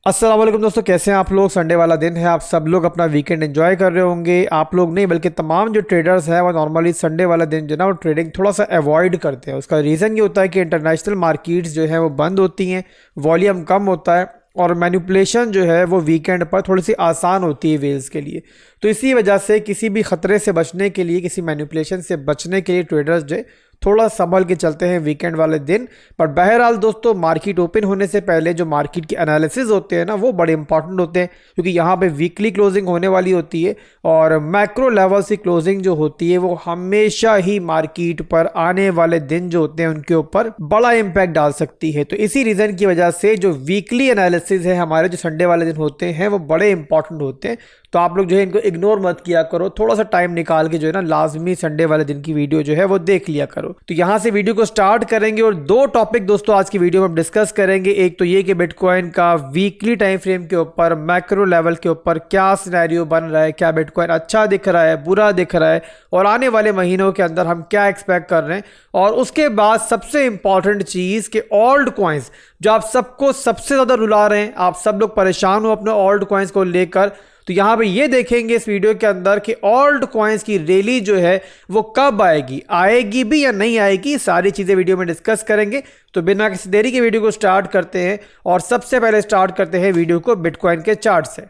अस्सलाम वालेकुम दोस्तों, कैसे हैं आप लोग। संडे वाला दिन है, आप सब लोग अपना वीकेंड एंजॉय कर रहे होंगे। आप लोग नहीं बल्कि तमाम जो ट्रेडर्स हैं वो नॉर्मली संडे वाला दिन जो ना वो ट्रेडिंग थोड़ा सा अवॉइड करते हैं। उसका रीज़न ये होता है कि इंटरनेशनल मार्केट्स जो है वो बंद होती हैं, वॉल्यूम कम होता है और मैनिपुलेशन जो है वो वीकेंड पर थोड़ी सी आसान होती है वेल्स के लिए। तो इसी वजह से किसी भी ख़तरे से बचने के लिए, किसी मैनिपुलेशन से बचने के लिए ट्रेडर्स जो थोड़ा संभल के चलते हैं वीकेंड वाले दिन। पर बहरहाल दोस्तों, मार्केट ओपन होने से पहले जो मार्केट के एनालिसिस होते हैं ना वो बड़े इंपॉर्टेंट होते हैं, क्योंकि यहाँ पे वीकली क्लोजिंग होने वाली होती है और मैक्रो लेवल से क्लोजिंग जो होती है वो हमेशा ही मार्केट पर आने वाले दिन जो होते हैं उनके ऊपर बड़ा इम्पैक्ट डाल सकती है। तो इसी रीज़न की वजह से जो वीकली एनालिसिस है हमारे, जो संडे वाले दिन होते हैं वो बड़े इंपॉर्टेंट होते हैं। तो आप लोग जो है इनको इग्नोर मत किया करो, थोड़ा सा टाइम निकाल के जो है ना लाजमी संडे वाले दिन की वीडियो जो है वो देख लिया करो। तो यहाँ से वीडियो को स्टार्ट करेंगे और दो टॉपिक दोस्तों आज की वीडियो में हम डिस्कस करेंगे। एक तो ये कि बिटकॉइन का वीकली टाइम फ्रेम के ऊपर, मैक्रो लेवल के ऊपर क्या सिनेरियो बन रहा है, क्या बिटकॉइन अच्छा दिख रहा है, बुरा दिख रहा है और आने वाले महीनों के अंदर हम क्या एक्सपेक्ट कर रहे हैं। और उसके बाद सबसे इंपॉर्टेंट चीज़ कि ओल्ड कॉइन्स जो आप सबको सबसे ज़्यादा रुला रहे हैं, आप सब लोग परेशान हो अपने ओल्ड कॉइन्स को लेकर, तो यहाँ पे ये देखेंगे इस वीडियो के अंदर कि ओल्ड कॉइन्स की रैली जो है वो कब आएगी, आएगी भी या नहीं आएगी, सारी चीज़ें वीडियो में डिस्कस करेंगे। तो बिना किसी देरी के वीडियो को स्टार्ट करते हैं और सबसे पहले स्टार्ट करते हैं वीडियो को बिटकॉइन के चार्ट से।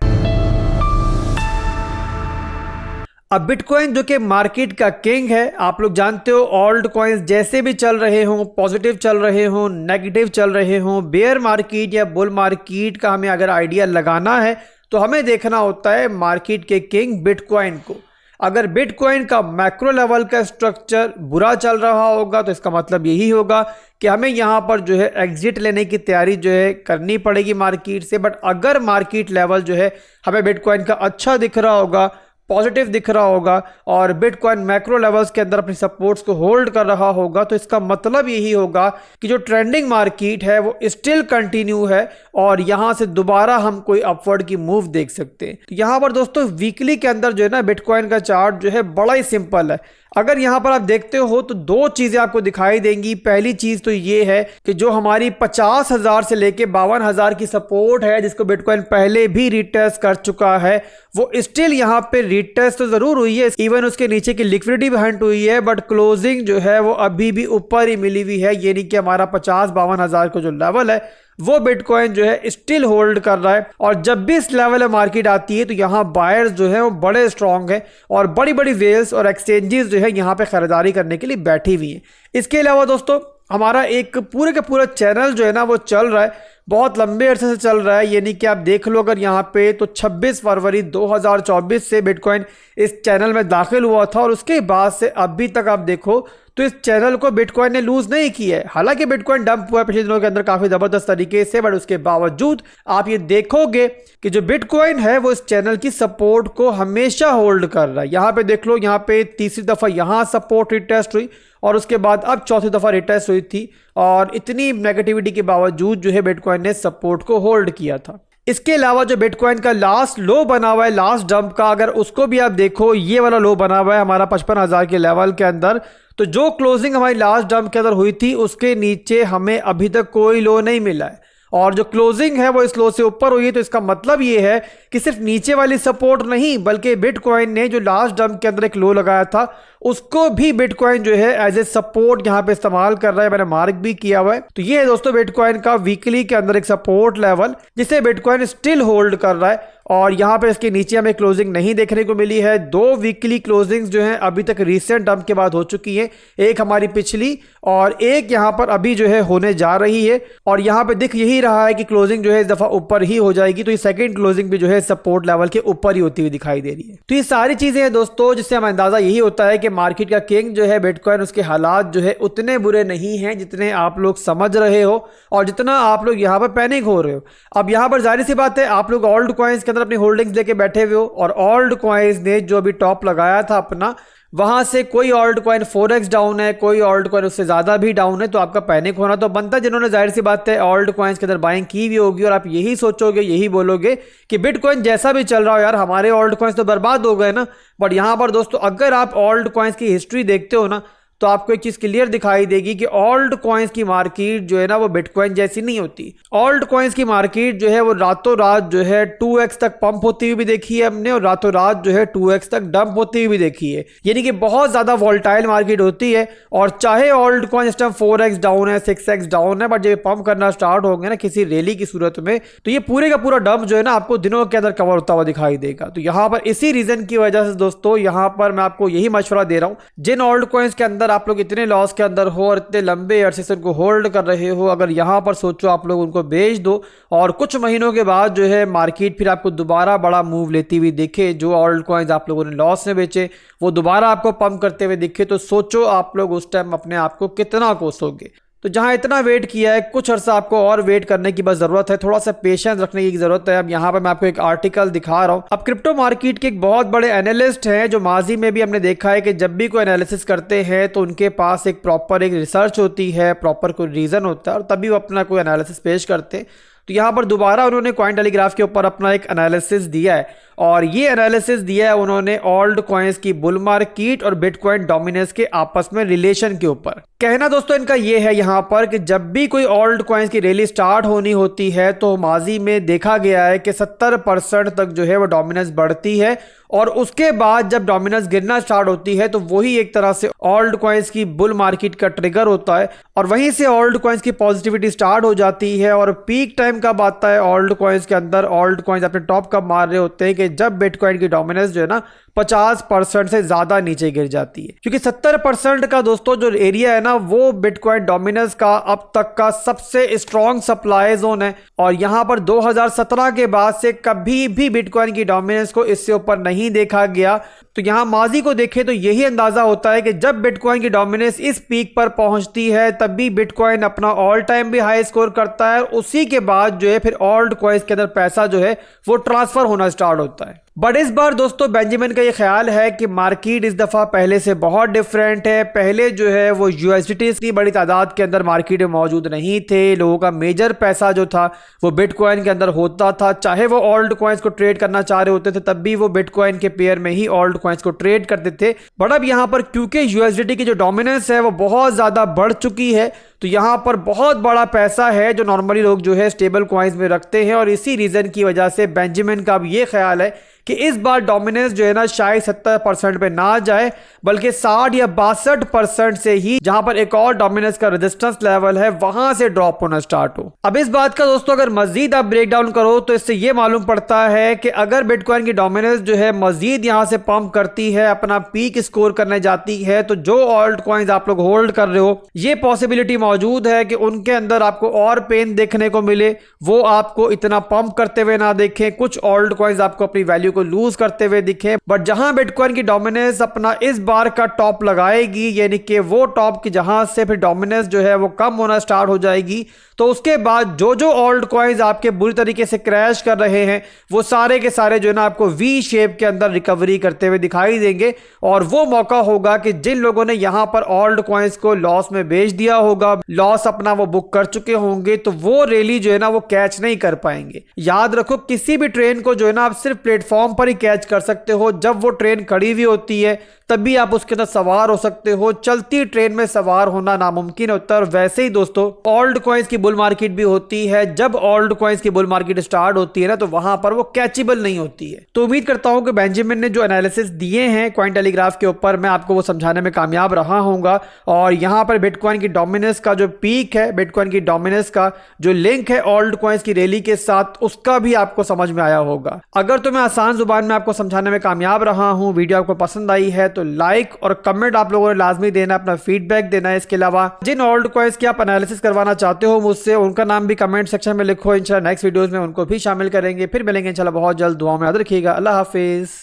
अब बिटकॉइन जो कि मार्केट का किंग है, आप लोग जानते हो ओल्ड कॉइन्स जैसे भी चल रहे हों, पॉजिटिव चल रहे हों, नेगेटिव चल रहे हों, बेयर मार्केट या बुल मार्केट का हमें अगर आइडिया लगाना है तो हमें देखना होता है मार्केट के किंग बिटकॉइन को। अगर बिटकॉइन का मैक्रो लेवल का स्ट्रक्चर बुरा चल रहा होगा तो इसका मतलब यही होगा कि हमें यहाँ पर जो है एग्जिट लेने की तैयारी जो है करनी पड़ेगी मार्केट से। बट अगर मार्केट लेवल जो है हमें बिटकॉइन का अच्छा दिख रहा होगा, पॉजिटिव दिख रहा होगा और बिटकॉइन मैक्रो लेवल्स के अंदर अपनी सपोर्ट्स को होल्ड कर रहा होगा, तो इसका मतलब यही होगा कि जो ट्रेंडिंग मार्केट है वो स्टिल कंटिन्यू है और यहां से दोबारा हम कोई अपवर्ड की मूव देख सकते हैं। तो यहां पर दोस्तों वीकली के अंदर जो है ना बिटकॉइन का चार्ट जो है बड़ा ही सिंपल है। अगर यहां पर आप देखते हो तो दो चीजें आपको दिखाई देंगी। पहली चीज तो ये है कि जो हमारी 50,000 से लेके 52,000 की सपोर्ट है, जिसको बिटकॉइन पहले भी रिटेस्ट कर चुका है, वो स्टिल यहां पे रिटेस्ट तो जरूर हुई है, इवन उसके नीचे की लिक्विडिटी भी हंट हुई है, बट क्लोजिंग जो है वो अभी भी ऊपर ही मिली हुई है। यानी कि हमारा 50-52,000 का जो लेवल है वो बिटकॉइन जो है स्टिल होल्ड कर रहा है। और जब भी इस लेवल में मार्केट आती है तो यहाँ बायर्स जो है वो बड़े स्ट्रांग है और बड़ी बड़ी वेल्स और एक्सचेंजेस जो है यहाँ पे खरीदारी करने के लिए बैठी हुई है। इसके अलावा दोस्तों हमारा एक पूरे का पूरा चैनल जो है ना वो चल रहा है, बहुत लंबे अरसे से चल रहा है। यानी कि आप देख लो अगर यहाँ पे तो 26 फरवरी 2024 से बिटकॉइन इस चैनल में दाखिल हुआ था और उसके बाद से अभी तक आप देखो तो इस चैनल को बिटकॉइन ने लूज नहीं किया है। हालांकि बिटकॉइन डंप हुआ है पिछले दिनों के अंदर काफी जबरदस्त तरीके से, बट उसके बावजूद आप ये देखोगे कि जो बिटकॉइन है वो इस चैनल की सपोर्ट को हमेशा होल्ड कर रहा है। यहाँ पे देख लो, यहाँ पे तीसरी दफा यहाँ सपोर्ट रिटेस्ट हुई और उसके बाद अब चौथी दफा रिटेस्ट हुई थी और इतनी नेगेटिविटी के बावजूद जो है बिटकॉइन ने सपोर्ट को होल्ड किया था। इसके अलावा जो बिटकॉइन का लास्ट लो बना हुआ है, लास्ट डंप का, अगर उसको भी आप देखो, ये वाला लो बना हुआ है हमारा 55,000 के लेवल के अंदर। तो जो क्लोजिंग हमारी लास्ट डंप के अंदर हुई थी उसके नीचे हमें अभी तक कोई लो नहीं मिला है और जो क्लोजिंग है वो इस लो से ऊपर हुई है। तो इसका मतलब ये है कि सिर्फ नीचे वाली सपोर्ट नहीं बल्कि बिटकॉइन ने जो लास्ट डंप के अंदर एक लो लगाया था उसको भी बिटकॉइन जो है एज ए सपोर्ट यहाँ पे इस्तेमाल कर रहा है। मैंने मार्क भी किया हुआ है। तो ये है दोस्तों बिटकॉइन का वीकली के अंदर एक सपोर्ट लेवल जिसे बिटकॉइन स्टिल होल्ड कर रहा है और यहाँ पे इसके नीचे हमें क्लोजिंग नहीं देखने को मिली है। दो वीकली क्लोजिंग्स जो हैं अभी तक रीसेंट डंप के बाद हो चुकी हैं, एक हमारी पिछली और एक यहाँ पर अभी जो है होने जा रही है। और यहाँ पे दिख यही रहा है कि क्लोजिंग जो है इस दफा ऊपर ही हो जाएगी, तो ये सेकंड क्लोजिंग भी जो है सपोर्ट लेवल के ऊपर ही होती हुई दिखाई दे रही है। तो ये सारी चीजें हैं दोस्तों जिससे हमें अंदाजा यही होता है कि मार्केट का किंग जो है बिटकॉइन, उसके हालात जो है उतने बुरे नहीं हैं जितने आप लोग समझ रहे हो और जितना आप लोग यहाँ पर पैनिक हो रहे हो। अब यहाँ पर जाहिर सी बात है आप लोग ओल्ड कॉइन्स के अंदर अपनी होल्डिंग्स लेके बैठे हुए हो और ओल्ड कॉइन्स ने जो अभी टॉप लगाया था अपना, वहां से कोई ओल्ड कॉइन 4x डाउन है, कोई ओल्ड कॉइन उससे ज्यादा भी डाउन है, तो आपका पैनिक होना तो बनता है। जिन्होंने जाहिर सी बात है ओल्ड कॉइन्स के अंदर बाइंग की भी होगी और आप यही सोचोगे, यही बोलोगे कि बिटकॉइन जैसा भी चल रहा हो यार हमारे ओल्ड कॉइन्स तो बर्बाद हो गए ना। बट यहाँ पर दोस्तों अगर आप ओल्ड कॉइन्स की हिस्ट्री देखते हो ना तो आपको एक चीज क्लियर दिखाई देगी कि ऑल्ट कॉइन्स की मार्केट जो है ना वो बिटकॉइन जैसी नहीं होती। ऑल्ट कॉइन्स की मार्केट जो है वो रातों रात जो है 2x तक पंप होती हुई भी देखी है हमने, और रातों रात जो है 2x तक डंप होती हुई भी देखी है। यानी कि बहुत ज्यादा वोलेटाइल मार्केट होती है। और चाहे ऑल्ट कॉइन इस टाइम 4x डाउन है, 6x डाउन है, बट जब पंप करना स्टार्ट होंगे ना किसी रैली की सूरत में, तो ये पूरे का पूरा डंप जो है ना आपको दिनों के अंदर कवर होता हुआ दिखाई देगा। तो यहाँ पर इसी रीजन की वजह से दोस्तों यहाँ पर मैं आपको यही मशवरा दे रहा हूँ, जिन ऑल्ट कॉइन्स के अंदर आप लोग इतने लॉस के अंदर हो और इतने लंबे अरसे से उनको होल्ड कर रहे हो, अगर यहाँ पर सोचो आप लोग उनको बेच दो और कुछ महीनों के बाद जो है मार्केट फिर आपको दोबारा बड़ा मूव लेती हुई दिखे, जो ऑल्ट कॉइन्स आप लोगों ने लॉस में बेचे वो दोबारा आपको पंप करते हुए दिखे, तो सोचो आप लोग उस टाइम अपने आप को कितना कोसोगे। तो जहां इतना वेट किया है, कुछ अर्सा आपको और वेट करने की बस जरूरत है, थोड़ा सा पेशेंस रखने की जरूरत है। अब यहाँ पर मैं आपको एक आर्टिकल दिखा रहा हूँ। अब क्रिप्टो मार्केट के एक बहुत बड़े एनालिस्ट हैं जो माजी में भी हमने देखा है कि जब भी कोई एनालिसिस करते हैं तो उनके पास एक प्रॉपर एक रिसर्च होती है, प्रॉपर कोई रीजन होता है और तभी वो अपना कोई एनालिसिस पेश करते हैं। तो यहाँ पर दोबारा उन्होंने कॉइन टेलीग्राफ के ऊपर अपना एक एनालिसिस दिया है, और ये एनालिसिस दिया है उन्होंने ऑल्ट कॉइन्स की बुल मार्केट और बिटकॉइन डोमिनेंस के आपस में रिलेशन के ऊपर। कहना दोस्तों इनका ये है यहाँ पर कि जब भी कोई ऑल्ट कॉइन्स की रैली स्टार्ट होनी होती है तो माजी में देखा गया है कि 70% तक जो है वो डोमिनेंस बढ़ती है, और उसके बाद जब डोमिनेंस गिरना स्टार्ट होती है तो वही एक तरह से ऑल्ट कॉइन्स की बुल मार्केट का ट्रिगर होता है, और वहीं से ऑल्ट कॉइन्स की पॉजिटिविटी स्टार्ट हो जाती है। और पीक टाइम कब आता है ऑल्ट कॉइन्स के अंदर, ऑल्ट कॉइन्स अपने टॉप कब मार रहे होते हैं कि जब बिटकॉइन की डोमिनेंस जो है ना 50% से ज्यादा नीचे गिर जाती है, क्योंकि 70% का दोस्तों जो एरिया है ना वो बिटकॉइन डोमिनेंस का अब तक का सबसे स्ट्रॉन्ग सप्लाई जोन है। और यहां पर 2017 के बाद से कभी भी बिटकॉइन की डोमिनेंस को इससे ऊपर नहीं देखा गया। तो यहां माजी को देखें तो यही अंदाजा होता है कि जब बिटकॉइन की डोमिनेंस इस पीक पर पहुंचती है तभी बिटकॉइन अपना ऑल टाइम भी हाई स्कोर करता है, और उसी के बाद जो है फिर ऑल्ट कॉइन्स के अंदर पैसा जो है वो ट्रांसफर होना स्टार्ट होता है। बट इस बार दोस्तों बेंजामिन का ये ख्याल है कि मार्केट इस दफा पहले से बहुत डिफरेंट है। पहले जो है वो यूएसडीटी की बड़ी तादाद के अंदर मार्केट में मौजूद नहीं थे, लोगों का मेजर पैसा जो था वो बिटकॉइन के अंदर होता था, चाहे वो ऑल्ट कॉइन्स को ट्रेड करना चाह रहे होते थे तब भी वो बिटकॉइन के पेयर में ही ऑल्ट कॉइन्स को ट्रेड करते थे। बट अब यहाँ पर क्योंकि यूएसडीटी की जो डोमिनेंस है वो बहुत ज्यादा बढ़ चुकी है, तो यहाँ पर बहुत बड़ा पैसा है जो नॉर्मली लोग जो है स्टेबल कॉइन्स में रखते हैं, और इसी रीजन की वजह से बेंजामिन का अब ये ख्याल है कि इस बार डोमिनेंस जो है ना शायद 70% पे ना जाए, बल्कि 60 या 62% से ही जहां पर एक और डोमिनेंस का रेजिस्टेंस लेवल है वहां से ड्रॉप होना स्टार्ट हो। अब इस बात का दोस्तों अगर मजीद आप ब्रेक डाउन करो तो इससे यह मालूम पड़ता है कि अगर बिटकॉइन की डोमिनेंस जो है मजीद यहां से पंप करती है, अपना पीक स्कोर करने जाती है, तो जो ऑल्ट कॉइन्स आप लोग होल्ड कर रहे हो ये पॉसिबिलिटी मौजूद है कि उनके अंदर आपको और पेन देखने को मिले, वो आपको इतना पंप करते हुए ना देखें, कुछ ऑल्ट कॉइन्स आपको अपनी वैल्यू को लूज करते हुए दिखे। बट जहां बिटकॉइन की डोमिनेंस अपना इस बार का टॉप लगाएगी, यानी कि वो टॉप की जहां से फिर डोमिनेंस जो है वो कम होना स्टार्ट हो जाएगी, तो उसके बाद जो जो ऑल्ट कॉइन्स आपके बुरी तरीके से क्रैश कर रहे हैं वो सारे के सारे जो है ना आपको वी शेप के अंदर रिकवरी करते हुए दिखाई देंगे। और वो मौका होगा कि जिन लोगों ने यहां पर ऑल्ट कॉइन्स को लॉस में बेच दिया होगा, लॉस अपना वो बुक कर चुके होंगे, तो वो रैली जो है ना वो कैच नहीं कर पाएंगे। याद रखो किसी भी ट्रेन को जो है ना आप सिर्फ प्लेटफॉर्म पर ही कैच कर सकते हो, जब वो ट्रेन खड़ी हुई होती है तभी आप उसके अंदर सवार हो सकते हो, चलती ट्रेन में सवार होना नामुमकिन होता है। और वैसे ही दोस्तों ऑल्ट कॉइन्स की बुल मार्केट भी होती है, जब ऑल्ट कॉइन्स की बुल मार्केट स्टार्ट होती है ना तो वहां पर वो कैचेबल नहीं होती है। तो उम्मीद करता हूं कि बेंजामिन ने जो एनालिसिस दिए हैं कॉइन टेलीग्राफ के ऊपर मैं आपको वो समझाने में कामयाब रहा हूंगा, और यहां पर बिटकॉइन की डोमिनेंस का जो पीक है, बिटकॉइन की डोमिनेंस का जो लिंक है ऑल्ट कॉइन्स की रैली के साथ, उसका भी आपको समझ में आया होगा। अगर तो मैं आसान जुबान में आपको समझाने में कामयाब रहा हूं, वीडियो आपको पसंद आई है तो लाइक और कमेंट आप लोगों ने लाजमी देना, अपना फीडबैक देना है। इसके अलावा जिन ऑल्ट कॉइन्स की आप एनालिसिस करवाना चाहते हो मुझसे, उनका नाम भी कमेंट सेक्शन में लिखो, इंशाल्लाह नेक्स्ट वीडियोस में उनको भी शामिल करेंगे। फिर मिलेंगे इंशाल्लाह बहुत जल्द, दुआ में याद रखिएगा। अल्लाह हाफिज।